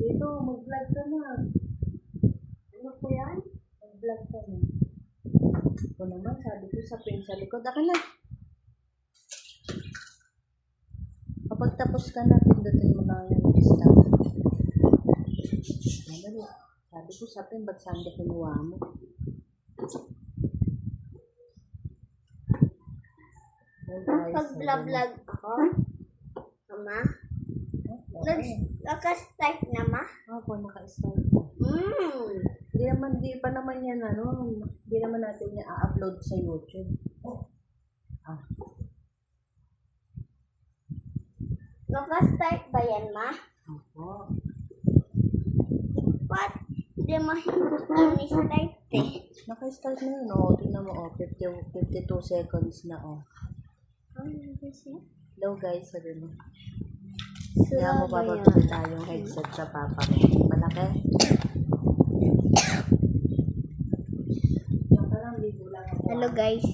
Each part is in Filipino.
Dito, mag-vlog ka na. Ano po yan? Mag-vlog ka na. Ito naman, sabi ko sa pin sa likod. Aka na. Kapag tapos ka na, pindutin mo na yung stop. Madali. Sabi ko sa pin, ba't saan ka kinuha mo? Pag-vlog ako, Mama. Naka-start na, Ma? Opo, naka-start na. Di pa naman yan, hindi naman natin yan a-upload sa YouTube. Naka-start ba yan, Ma? Opo. What? Hindi ma-start eh. Naka-start na yun, tingnan mo, 52 seconds na, Hello guys, sabi mo. Kaya mo papapakita yung headset sa papa mo. Malaki? Hello guys.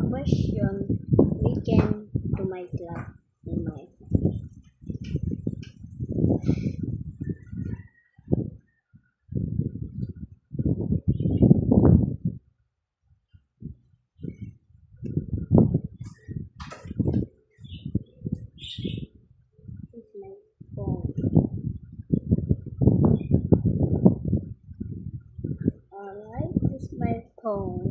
Question we can do my class in my phone. Alright, this is my phone.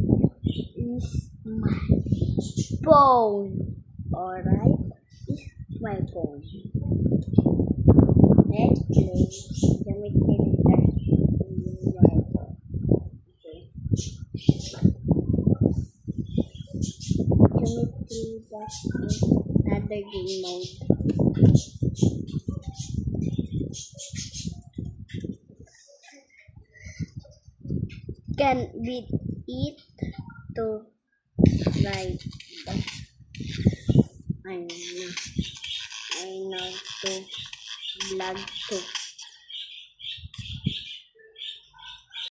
Alright, this is my phone. Let's play. Gamit nila my phone. Okay. Gamit nila another game mode. Can beat it to right. I know to vlog to